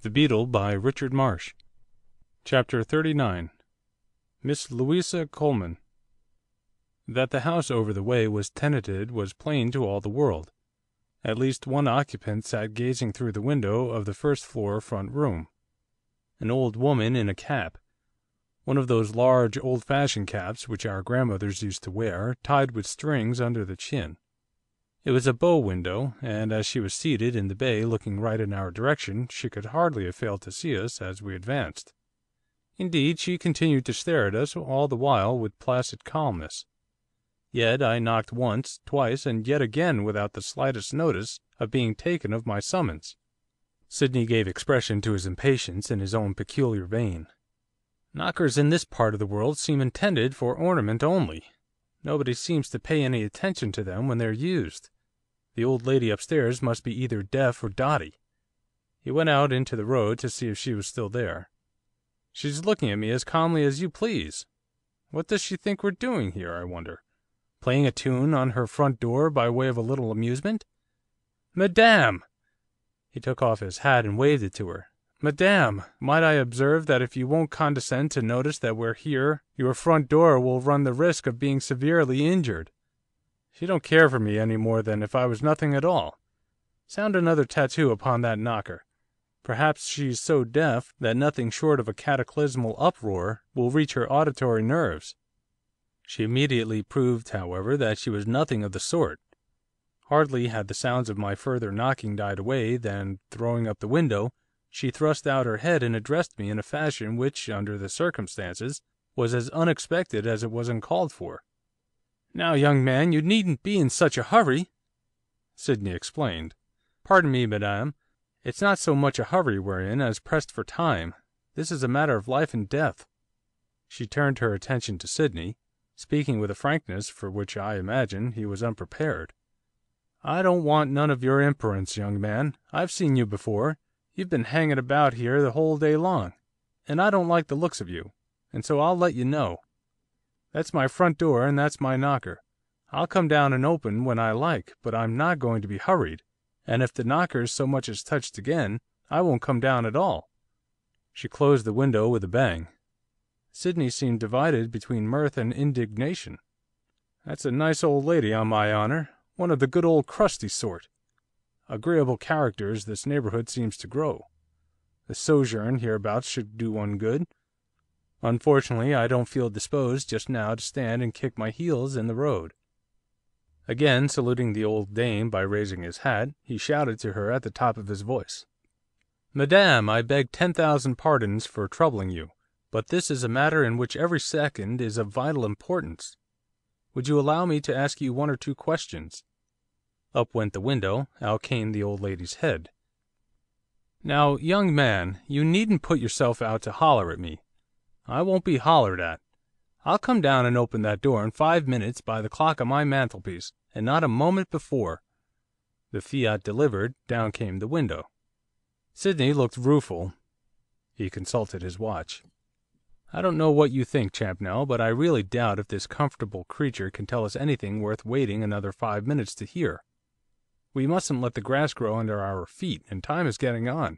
The Beetle by Richard Marsh. Chapter 39. Miss Louisa Coleman. That the house over the way was tenanted was plain to all the world. At least one occupant sat gazing through the window of the first floor front room. An old woman in a cap, one of those large, old-fashioned caps which our grandmothers used to wear, tied with strings under the chin. It was a bow window, and as she was seated in the bay looking right in our direction, she could hardly have failed to see us as we advanced. Indeed, she continued to stare at us all the while with placid calmness. Yet I knocked once, twice, and yet again without the slightest notice of being taken of my summons. Sydney gave expression to his impatience in his own peculiar vein. "Knockers in this part of the world seem intended for ornament only. Nobody seems to pay any attention to them when they're used. The old lady upstairs must be either deaf or dotty." He went out into the road to see if she was still there. "She's looking at me as calmly as you please. What does she think we're doing here, I wonder? Playing a tune on her front door by way of a little amusement? Madame!" He took off his hat and waved it to her. "Madame, might I observe that if you won't condescend to notice that we're here, your front door will run the risk of being severely injured. She don't care for me any more than if I was nothing at all. Sound another tattoo upon that knocker. Perhaps she's so deaf that nothing short of a cataclysmal uproar will reach her auditory nerves." She immediately proved, however, that she was nothing of the sort. Hardly had the sounds of my further knocking died away than, throwing up the window, she thrust out her head and addressed me in a fashion which, under the circumstances, was as unexpected as it was uncalled for. "Now, young man, you needn't be in such a hurry," Sydney explained. "Pardon me, madame, it's not so much a hurry we're in as pressed for time. This is a matter of life and death." She turned her attention to Sydney, speaking with a frankness for which, I imagine, he was unprepared. "I don't want none of your imperence, young man. I've seen you before. You've been hanging about here the whole day long, and I don't like the looks of you, and so I'll let you know. That's my front door, and that's my knocker. I'll come down and open when I like, but I'm not going to be hurried, and if the knocker's so much as touched again, I won't come down at all." She closed the window with a bang. Sydney seemed divided between mirth and indignation. "That's a nice old lady, on my honour, one of the good old crusty sort. Agreeable characters this neighbourhood seems to grow. The sojourn hereabouts should do one good. Unfortunately, I don't feel disposed just now to stand and kick my heels in the road." Again saluting the old dame by raising his hat, he shouted to her at the top of his voice. "Madame, I beg 10,000 pardons for troubling you, but this is a matter in which every second is of vital importance. Would you allow me to ask you one or two questions?" Up went the window, out came the old lady's head. "Now, young man, you needn't put yourself out to holler at me. I won't be hollered at. I'll come down and open that door in 5 minutes by the clock on my mantelpiece, and not a moment before." The fiat delivered, down came the window. Sydney looked rueful. He consulted his watch. "I don't know what you think, Champnell, but I really doubt if this comfortable creature can tell us anything worth waiting another 5 minutes to hear. We mustn't let the grass grow under our feet, and time is getting on."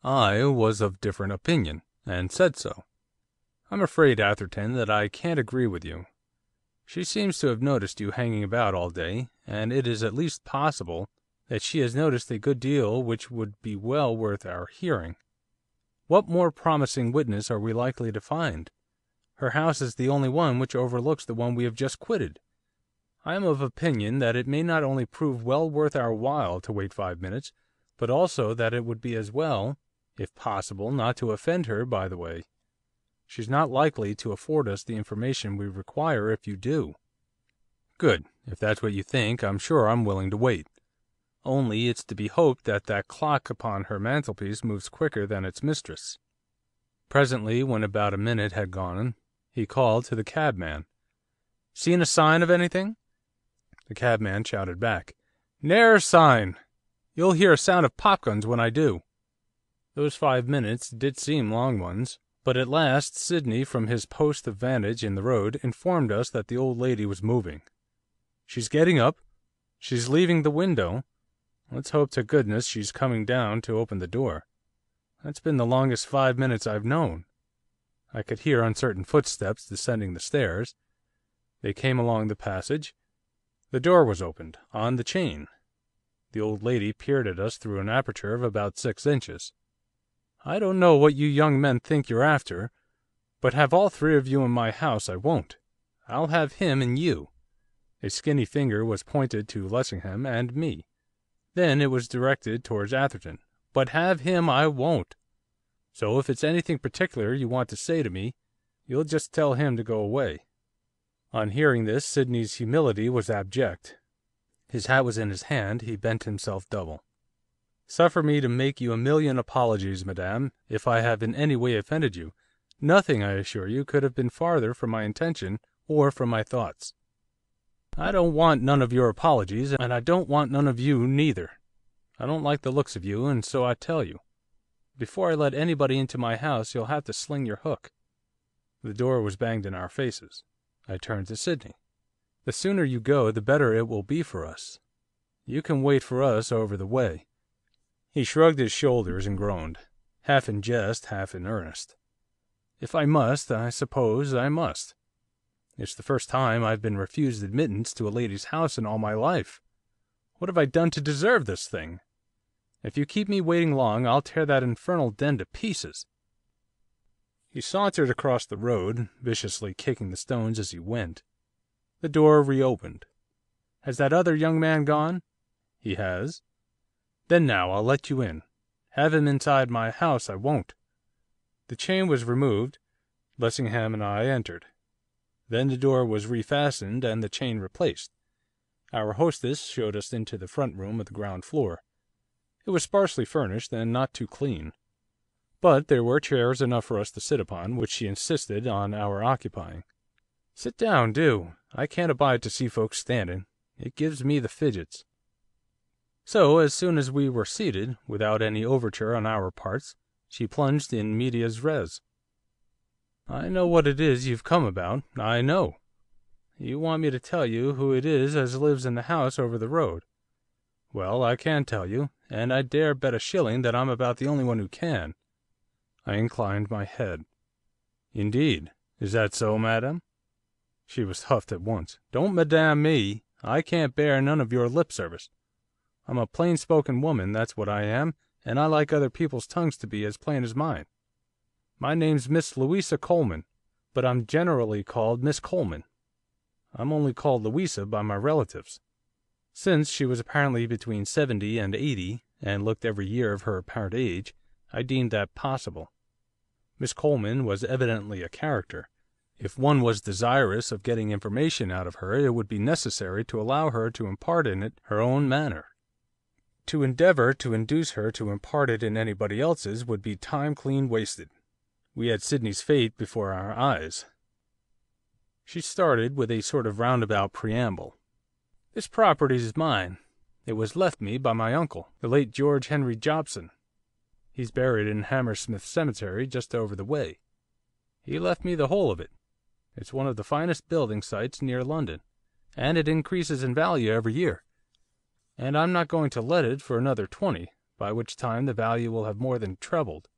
I was of different opinion, and said so. "I'm afraid, Atherton, that I can't agree with you. She seems to have noticed you hanging about all day, and it is at least possible that she has noticed a good deal which would be well worth our hearing. What more promising witness are we likely to find? Her house is the only one which overlooks the one we have just quitted. I am of opinion that it may not only prove well worth our while to wait 5 minutes, but also that it would be as well, if possible, not to offend her by the way. She's not likely to afford us the information we require if you do." "Good. If that's what you think, I'm sure I'm willing to wait. Only it's to be hoped that that clock upon her mantelpiece moves quicker than its mistress." Presently, when about a minute had gone, he called to the cabman. "Seen a sign of anything?" The cabman shouted back, "Ne'er sign. You'll hear a sound of popguns when I do." Those 5 minutes did seem long ones, but at last Sydney, from his post of vantage in the road, informed us that the old lady was moving. "She's getting up. She's leaving the window. Let's hope to goodness she's coming down to open the door." That's been the longest 5 minutes I've known.' I could hear uncertain footsteps descending the stairs. They came along the passage. The door was opened, on the chain. The old lady peered at us through an aperture of about 6 inches. 'I don't know what you young men think you're after, but have all three of you in my house I won't. I'll have him and you.' A skinny finger was pointed to Lessingham and me. Then it was directed towards Atherton. 'But have him I won't. So if it's anything particular you want to say to me, you'll just tell him to go away.' On hearing this, Sydney's humility was abject. His hat was in his hand, he bent himself double. 'Suffer me to make you a million apologies, madame, if I have in any way offended you. Nothing, I assure you, could have been farther from my intention, or from my thoughts.' 'I don't want none of your apologies, and I don't want none of you neither. I don't like the looks of you, and so I tell you. Before I let anybody into my house you'll have to sling your hook.' The door was banged in our faces. I turned to Sydney. 'The sooner you go the better it will be for us. You can wait for us over the way.' He shrugged his shoulders and groaned, half in jest, half in earnest. 'If I must, I suppose I must. It's the first time I've been refused admittance to a lady's house in all my life. What have I done to deserve this thing? If you keep me waiting long I'll tear that infernal den to pieces.' He sauntered across the road, viciously kicking the stones as he went. The door reopened. 'Has that other young man gone?' 'He has.' 'Then now I'll let you in. Have him inside my house I won't.' The chain was removed. Lessingham and I entered. Then the door was refastened and the chain replaced. Our hostess showed us into the front room of the ground floor. It was sparsely furnished and not too clean. But there were chairs enough for us to sit upon, which she insisted on our occupying. 'Sit down, do. I can't abide to see folks standing. It gives me the fidgets.' So, as soon as we were seated, without any overture on our parts, she plunged in medias res. 'I know what it is you've come about, I know. You want me to tell you who it is as lives in the house over the road. Well, I can tell you, and I dare bet a shilling that I'm about the only one who can.' I inclined my head. 'Indeed, is that so, madam?' She was huffed at once. 'Don't madame me, I can't bear none of your lip service. I'm a plain spoken woman, that's what I am, and I like other people's tongues to be as plain as mine. My name's Miss Louisa Coleman, but I'm generally called Miss Coleman. I'm only called Louisa by my relatives.' Since she was apparently between 70 and 80, and looked every year of her apparent age, I deemed that possible. Miss Coleman was evidently a character. If one was desirous of getting information out of her it would be necessary to allow her to impart in it her own manner. To endeavour to induce her to impart it in anybody else's would be time clean wasted. We had Sydney's fate before our eyes. She started with a sort of roundabout preamble. 'This property is mine. It was left me by my uncle, the late George Henry Jobson. He's buried in Hammersmith Cemetery, just over the way. He left me the whole of it. It's one of the finest building sites near London, and it increases in value every year. And I'm not going to let it for another 20, by which time the value will have more than trebled.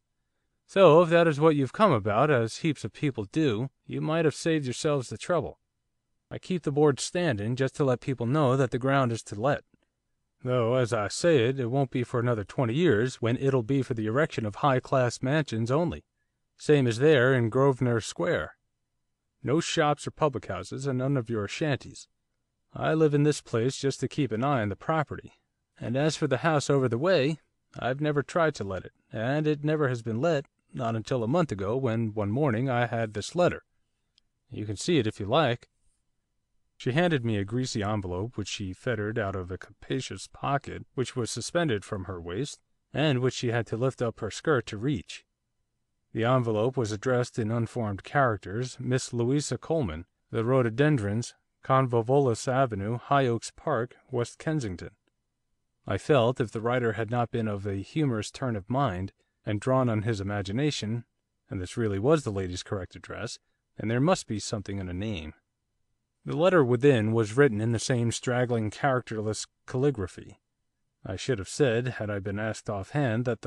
So if that is what you've come about, as heaps of people do, you might have saved yourselves the trouble. I keep the board standing just to let people know that the ground is to let. Though, as I say it won't be for another 20 years, when it'll be for the erection of high-class mansions only, same as there in Grosvenor Square. No shops or public houses, and none of your shanties. I live in this place just to keep an eye on the property. And as for the house over the way, I've never tried to let it, and it never has been let, not until a month ago, when one morning I had this letter. You can see it if you like.' She handed me a greasy envelope which she fettered out of a capacious pocket which was suspended from her waist, and which she had to lift up her skirt to reach. The envelope was addressed in unformed characters, 'Miss Louisa Coleman, The Rhododendrons, Convolvulus Avenue, High Oaks Park, West Kensington.' I felt, if the writer had not been of a humorous turn of mind, and drawn on his imagination, and this really was the lady's correct address, then there must be something in a name. The letter within was written in the same straggling, characterless calligraphy. I should have said, had I been asked off hand, that